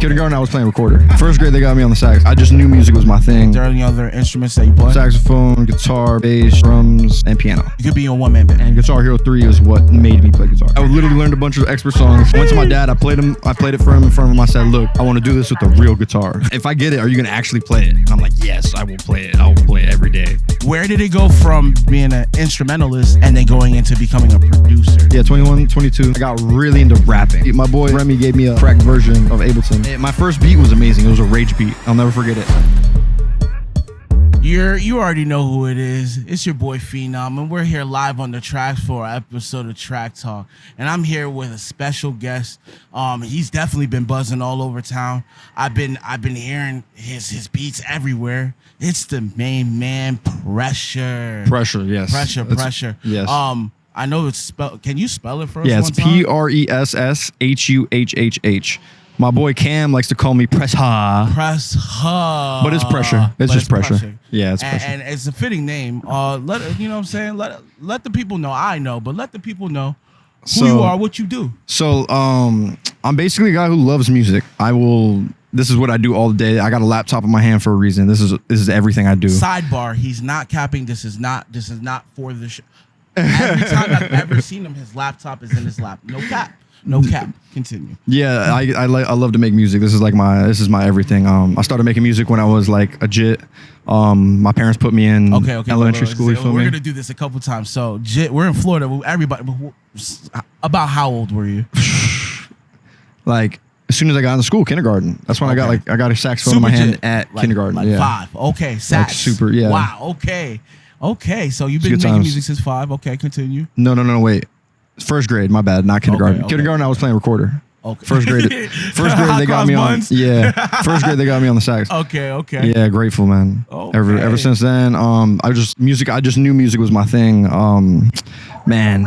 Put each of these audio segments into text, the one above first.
Kindergarten, I was playing recorder. First grade, they got me on the sax. I just knew music was my thing. Is there any other instruments that you play? Saxophone, guitar, bass, drums, and piano. You could be in one-man band. And Guitar Hero 3 is what made me play guitar. I literally learned a bunch of expert songs. Went to my dad, I played it for him in front of him. I said, look, I want to do this with a real guitar. If I get it, are you going to actually play it? And I'm like, yes, I will play it. I will play it every day. Where did it go from being an instrumentalist and then going into becoming a producer? Yeah, 21, 22. I got really into rapping. My boy Remy gave me a cracked version of Ableton. My first beat was amazing. It was a rage beat. I'll never forget it. You already know who it is. It's your boy Phenom, and we're here live on the Tracks for an episode of Track Talk. And I'm here with a special guest. He's definitely been buzzing all over town. I've been hearing his beats everywhere. It's the main man, Pressuhh. Pressuhh, yes. Pressuhh. Yes. I know it's spelled. Can you spell it for us? Yeah, it's Pressuhh. My boy Cam likes to call me Pressuhh. Pressuhh. But it's Pressuhh. It's just Pressuhh. Yeah, it's Pressuhh. And it's a fitting name. You know what I'm saying? Let the people know. I know, but let the people know who you are, what you do. So, I'm basically a guy who loves music. This is what I do all day. I got a laptop in my hand for a reason. This is everything I do. Sidebar, he's not capping. This is not for the show. Every time I've ever seen him, his laptop is in his lap. No cap. No cap. Continue. Yeah, I love to make music. This is my everything. I started making music when I was like a jit. My parents put me in elementary school. We're gonna do this a couple times. So jit, we're in Florida. Everybody, about how old were you? Like as soon as I got into school, kindergarten. That's when I got a saxophone super in my hand jit. at kindergarten. Like 5. Okay, sax. Like super. Yeah. Wow. Okay. So you've been making music since 5. Okay, continue. No. Wait. First grade, my bad, not kindergarten. Okay. Kindergarten, I was playing recorder. Okay. First grade, they got me on. Yeah, first grade they got me on the sax. Okay. Yeah, grateful, man. Okay. Ever since then, I just knew music was my thing. Man,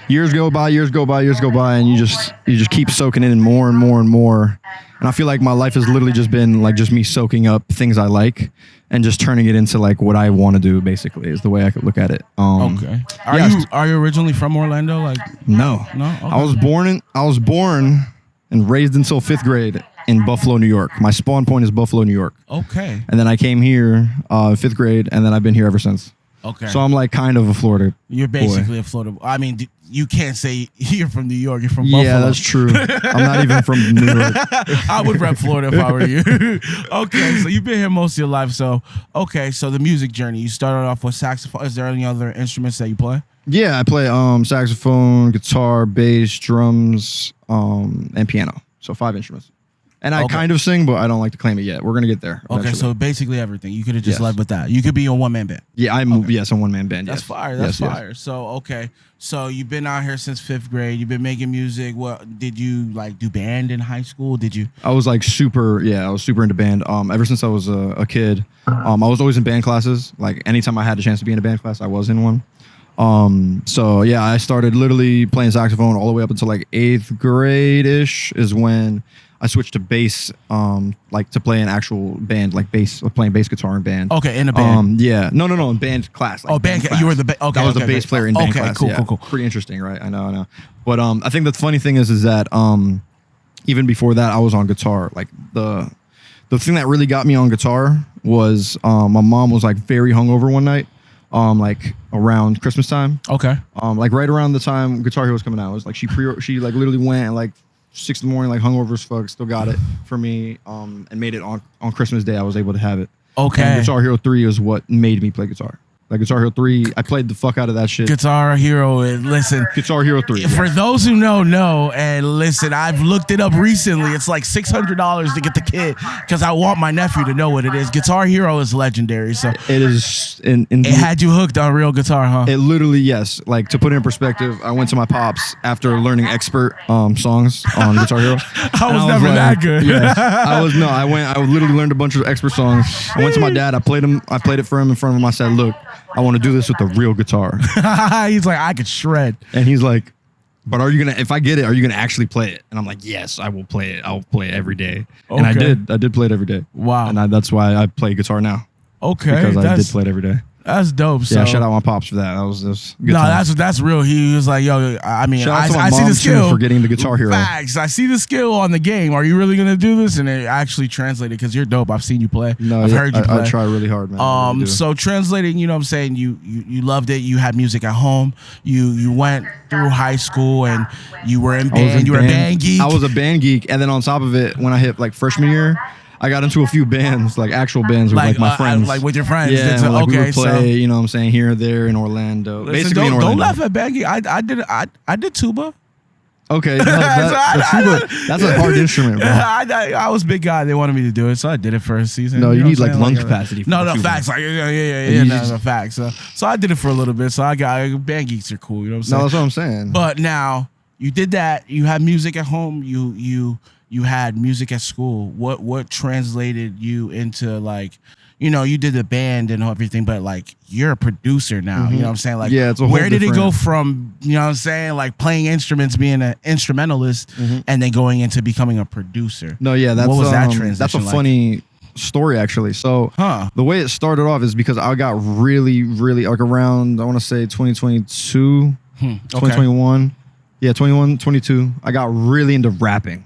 years go by, and you just keep soaking in more and more and more. And I feel like my life has literally just been like just me soaking up things I like and just turning it into like what I want to do. Basically, is the way I could look at it. Okay. Are you originally from Orlando? Like no. Okay. I was born and raised until 5th grade in Buffalo, New York. My spawn point is Buffalo, New York. Okay. And then I came here 5th grade, and then I've been here ever since. Okay. So I'm like kind of a Florida. You're basically boy. a Florida. I mean, you can't say you're from New York. You're from Buffalo. Yeah, that's true. I'm not even from New York. I would rep Florida if I were you. Okay, so you've been here most of your life. So the music journey. You started off with saxophone. Is there any other instruments that you play? Yeah, I play saxophone, guitar, bass, drums, and piano. So 5 instruments. And I kind of sing, but I don't like to claim it yet. We're going to get there. Okay, eventually. so basically everything. You could have just led with that. You could be a one-man band. Yeah, I'm a one-man band. That's fire. That's fire. Yes. So you've been out here since 5th grade. You've been making music. What did you like do band in high school? Did you? I was like super into band. Ever since I was a kid, I was always in band classes. Like anytime I had a chance to be in a band class, I was in one. So yeah, I started literally playing saxophone all the way up until like 8th grade-ish is when I switched to bass, like to play an actual band, like bass, playing bass guitar in band. Okay, in a band. Yeah, no, in band class. Like band class. You were the I was the bass player in band class. Cool. Pretty interesting, right? I know. But I think the funny thing is that even before that, I was on guitar. Like the thing that really got me on guitar was my mom was like very hungover one night. Like around Christmas time. Okay. Like right around the time Guitar Hero was coming out. It was like she like literally went and like 6 in the morning, like hungover as fuck, still got it for me, and made it on Christmas Day. I was able to have it. Okay. And Guitar Hero 3 is what made me play guitar. Like Guitar Hero 3, I played the fuck out of that shit. Guitar Hero, listen. Guitar Hero 3. For those who know, and listen, I've looked it up recently. It's like $600 to get the kit because I want my nephew to know what it is. Guitar Hero is legendary. So it is. It had you hooked on real guitar, huh? It literally, yes. Like to put it in perspective, I went to my pops after learning expert songs on Guitar Hero. I was never that good. Yeah, I literally learned a bunch of expert songs. I went to my dad. I played it for him in front of him. I said, look, I want to do this with a real guitar. He's like, I could shred. And he's like, but if I get it, are you going to actually play it? And I'm like, yes, I will play it. I'll play it every day. Okay. And I did play it every day. Wow. And that's why I play guitar now. Okay. Because I did play it every day. That's dope. So. Yeah, shout out my pops for that. That was good. No, time. that's real. He was like, yo, I mean, shout out to my I see mom, the skill too, for getting the Guitar Hero. Facts. I see the skill on the game. Are you really gonna do this? And it actually translated because you're dope. I've seen you play. No, I've heard you play. I try really hard, man. Really so translating, you know what I'm saying? You loved it. You had music at home. You went through high school and you were in band. You were a band geek. I was a band geek, and then on top of it, when I hit like freshman year, I got into a few bands, like actual bands with like my friends. Like with your friends. Yeah, and, like, okay, we would play, you know what I'm saying, here or there in Orlando. Listen, basically in Orlando. Don't laugh at band geek. I did tuba. Okay, no, that's a hard instrument, bro. I was a big guy. They wanted me to do it, so I did it for a season. No, you need like lung capacity. For no, facts. Like no, facts. So I did it for a little bit. So I got band geeks are cool. You know what I'm saying? No, that's what I'm saying. But now you did that. You had music at home. You had music at school. What translated you into like, you know, you did the band and everything, but like you're a producer now. You know what I'm saying? Like, yeah, it's a whole where did it different... go from, you know what I'm saying, like playing instruments, being an instrumentalist, and then going into becoming a producer? No, yeah, that's what was that transition? That's a like? funny story actually. So the way it started off is because I got really like around, I want to say 2022, 2021. Yeah, 21, 22. I got really into rapping.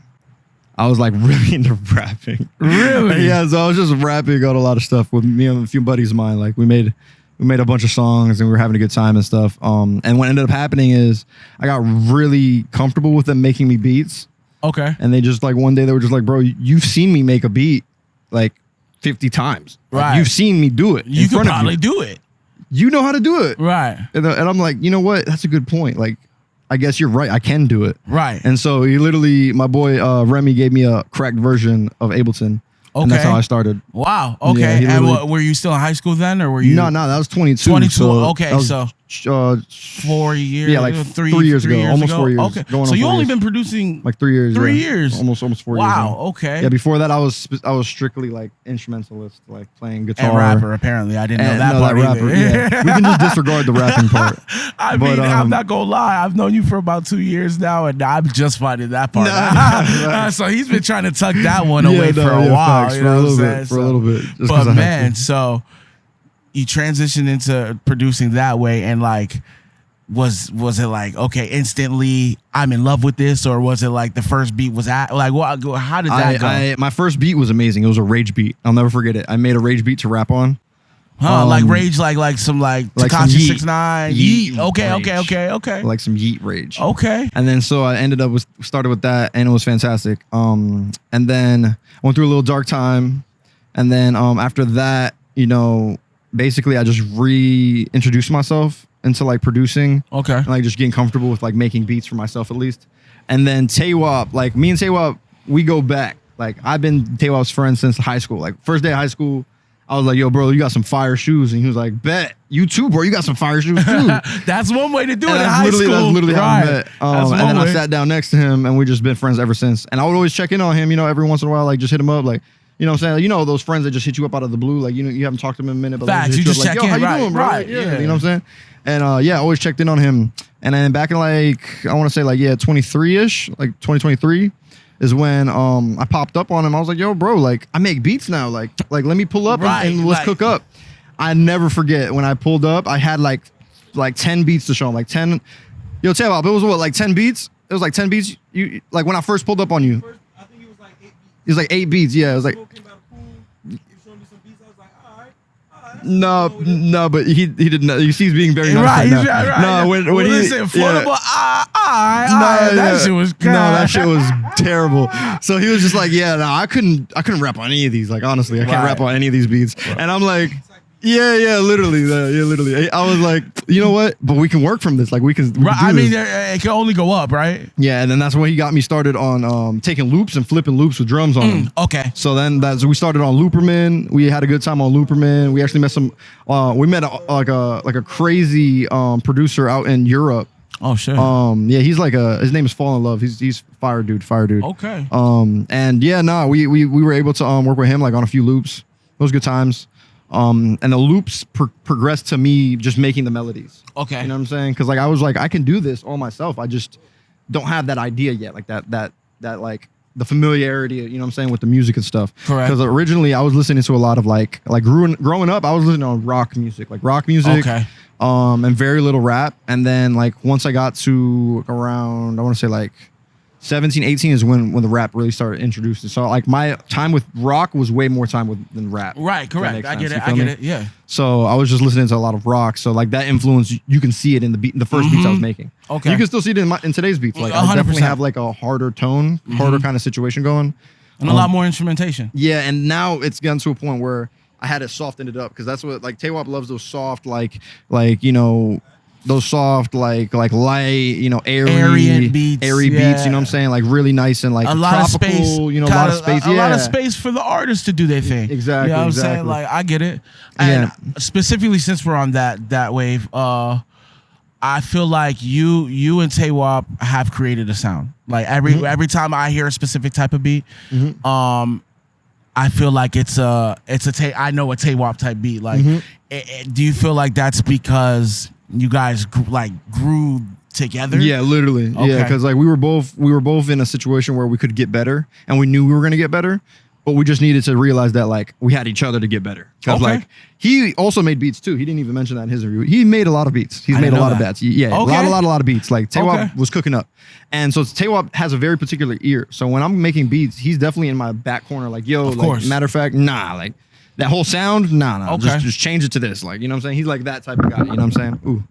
I was like really into rapping. Really? Yeah, so I was just rapping on a lot of stuff with me and a few buddies of mine. Like we made a bunch of songs and we were having a good time and stuff. And what ended up happening is I got really comfortable with them making me beats. Okay. And they just like one day they were just like, bro, you've seen me make a beat like 50 times. Like, right. you've seen me do it. You could probably do it. You know how to do it. Right. And I'm like, you know what? That's a good point. Like, I guess you're right. I can do it. Right. And so he literally, my boy Remy gave me a cracked version of Ableton. Okay. And that's how I started. Wow. Okay. Yeah, and were you still in high school then, or were you? No, that was 22. 22. So okay. So 4 years. Yeah, like 3 years ago. Almost 4 years. Okay. So you only been producing like 3 years. 3 years. Almost 4 years. Wow. Okay. Yeah. Before that, I was strictly like instrumentalist, like playing guitar. And rapper. Apparently, I didn't know that part. Rapper. Yeah. We can just disregard the rapping part. I mean, I'm not gonna lie. I've known you for about 2 years now, and I'm just finding that part. Nah, so he's been trying to tuck that one away for a while. You know what I'm saying? For a little bit. But man, so you transitioned into producing that way, and like, was it like, okay, instantly I'm in love with this, or was it like the first beat was at like what? How did that go? My first beat was amazing. It was a rage beat. I'll never forget it. I made a rage beat to rap on. Like rage, like some Tekashi 6ix9ine. Yeet. Okay. Like some yeet rage. Okay. And then so I started with that, and it was fantastic. And then I went through a little dark time, and then after that, you know, basically I just reintroduced myself into like producing. Okay. And like just getting comfortable with like making beats for myself at least. And then Taywop, like me and Taywop, we go back. Like I've been Taywop's friend since high school. Like first day of high school, I was like, yo, bro, you got some fire shoes. And he was like, bet. You too, bro. You got some fire shoes too. That's one way to do it in high school. That's literally how we met. And then I sat down next to him, and we've just been friends ever since. And I would always check in on him, you know, every once in a while, like just hit him up, like, you know what I'm saying? Like, you know, those friends that just hit you up out of the blue, like, you know, you haven't talked to them in a minute, but facts, you just check in, how you doing, bro? Right, yeah. You know what I'm saying? And I always checked in on him. And then back in like, I want to say like, 23-ish, like 2023 is when I popped up on him. I was like, yo, bro, like I make beats now. Like let me pull up and let's cook up. I never forget when I pulled up, I had like 10 beats to show him. Like 10, yo, Taywop, it was what, like 10 beats? It was like 10 beats. You like when I first pulled up on you. I think it was like 8 beats. It was like 8 beats, yeah. It was like No, but he didn't know. You see, he's being very nice right now. Right. No, when he said affordable, that shit was no, that shit was terrible. So he was just like, yeah, no, I couldn't rap on any of these. Like honestly, I can't rap on any of these beats. And I'm like, yeah, literally. I was like, you know what? But we can work from this. Like we can. I mean, it can only go up, right? Yeah, and then that's when he got me started on taking loops and flipping loops with drums on them. Okay. So then we started on Looperman. We had a good time on Looperman. We actually met some. We met a crazy producer out in Europe. Oh shit. Yeah, he's like his name is Fall in Love. He's fire dude. Okay. And yeah, we were able to work with him like on a few loops. It was good times. And the loops progressed to me just making the melodies. Okay. You know what I'm saying? Because like I was like, I can do this all myself. I just don't have that idea yet. Like that like the familiarity, you know what I'm saying, with the music and stuff. Correct. Because originally I was listening to a lot of like growing up, I was listening to rock music, Okay. and very little rap. And then like once I got to around, I want to say like 17, 18 is when the rap really started introducing. So like my time with rock was way more time than rap. Right, correct. I get it. Yeah. So I was just listening to a lot of rock. So like that influence, you can see it in the first beats I was making. Okay. You can still see it in today's beats. Like 100%. I definitely have like a harder tone, harder kind of situation going. And a lot more instrumentation. Yeah, and now it's gotten to a point where I had it softened it up because that's what like Taywop loves, those soft like you know, those soft like light, you know, airy beats, you know what I'm saying, like really nice and like a lot tropical, of space, you know, a lot of space, a lot of space for the artist to do their thing. Exactly, you know what I'm exactly. saying? Like I get it, and specifically since we're on that wave, I feel like you and Taywop have created a sound. Like every time I hear a specific type of beat, I feel like it's a I know a Taywop type beat. Like, do you feel like that's because you guys grew together? Yeah, literally. Okay. Yeah, because like we were both in a situation where we could get better, and we knew we were gonna get better, but we just needed to realize that like we had each other to get better. Because like he also made beats too. He didn't even mention that in his review. He made a lot of beats. He's made a lot of beats. Yeah, a lot of beats. Like Taywop was cooking up, and so Taywop has a very particular ear. So when I'm making beats, he's definitely in my back corner. Like yo, like matter of fact, nah, like. That whole sound, nah. Just change it to this. Like, you know what I'm saying? He's like that type of guy. You know what I'm saying? Ooh.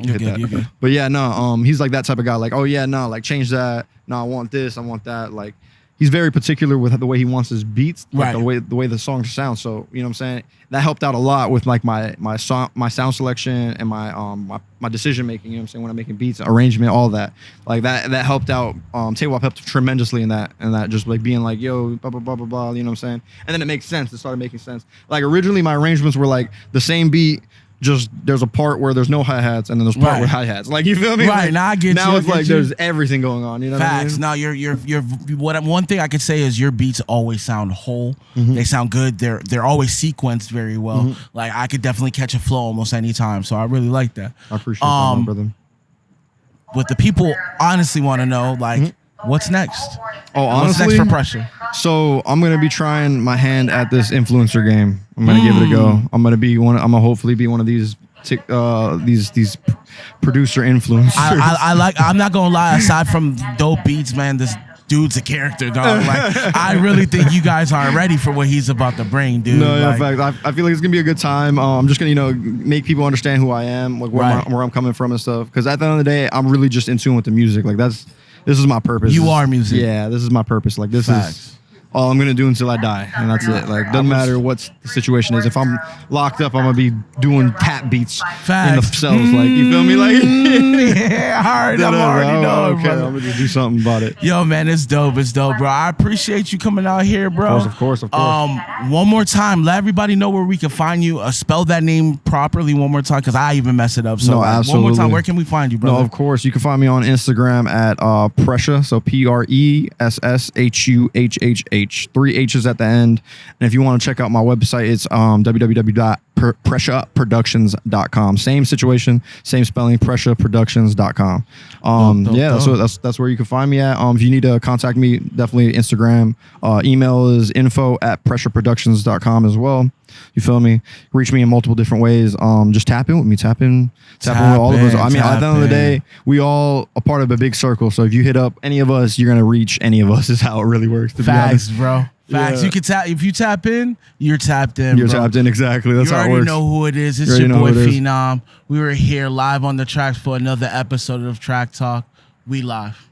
You're good. But yeah, no, he's like that type of guy. Like, oh yeah, no, like change that. No, I want this, I want that. Like, he's very particular with the way he wants his beats, like the way the songs sound. So, you know what I'm saying? That helped out a lot with like my sound selection and my decision making, you know what I'm saying, when I'm making beats, arrangement, all that. Like that helped out. Taywop helped tremendously in that just like being like, yo, blah blah blah blah blah, you know what I'm saying? And then it makes sense. It started making sense. Like originally my arrangements were like the same beat, just there's a part where there's no hi-hats and then there's a part with hi-hats. Like, you feel me? Right, like, now I get now you. it's like there's everything going on, you know Facts. what I mean? Now you're one thing I could say is your beats always sound whole. They sound good. They're always sequenced very well. Like I could definitely catch a flow almost any time. So I really like that. I appreciate that, my brother. What the people honestly want to know, like, what's next? Oh, honestly, what's next for Pressuhh? So I'm gonna be trying my hand at this influencer game. I'm gonna give it a go. I'm gonna hopefully be one of these producer influencers. I'm not gonna lie. Aside from dope beats, man, this dude's a character, dog. Like I really think you guys aren't ready for what he's about to bring, dude. No, yeah, in fact, I feel like it's gonna be a good time. I'm just gonna make people understand who I am, like where I'm coming from and stuff. Because at the end of the day, I'm really just in tune with the music. Like this is my purpose. You are music. Yeah, this is my purpose. Like this is all I'm gonna do until I die, and that's it. Like doesn't matter what the situation is. If I'm locked up, I'm gonna be doing tap beats in the cells. Like, you feel me? Like yeah, hard. I'm already knowing, okay, I'm gonna just do something about it. Yo, man, it's dope, bro. I appreciate you coming out here, bro. Of course. One more time, let everybody know where we can find you. Spell that name properly one more time, because I even mess it up. So absolutely. One more time, where can we find you, bro? No, of course. You can find me on Instagram at Pressuhh, so PRESSHUHHH. 3 H's at the end. And if you want to check out my website, it's www.pressuhhproductions.com. Same situation, same spelling, pressuhhproductions.com. That's where you can find me at. If you need to contact me, definitely Instagram. Email is info@pressuhhproductions.com as well. You feel me? Reach me in multiple different ways. Just tap in with me. Tap in with all of us. I mean, at the end of the day, we all a part of a big circle. So if you hit up any of us, you're gonna reach any of us. Is how it really works. To be honest, bro. Facts. Yeah. You can tap. If you tap in, you're tapped in. You're tapped in, exactly. That's how it works. You already know who it is. It's your boy Phenom. We were here live on the tracks for another episode of Track Talk. We live.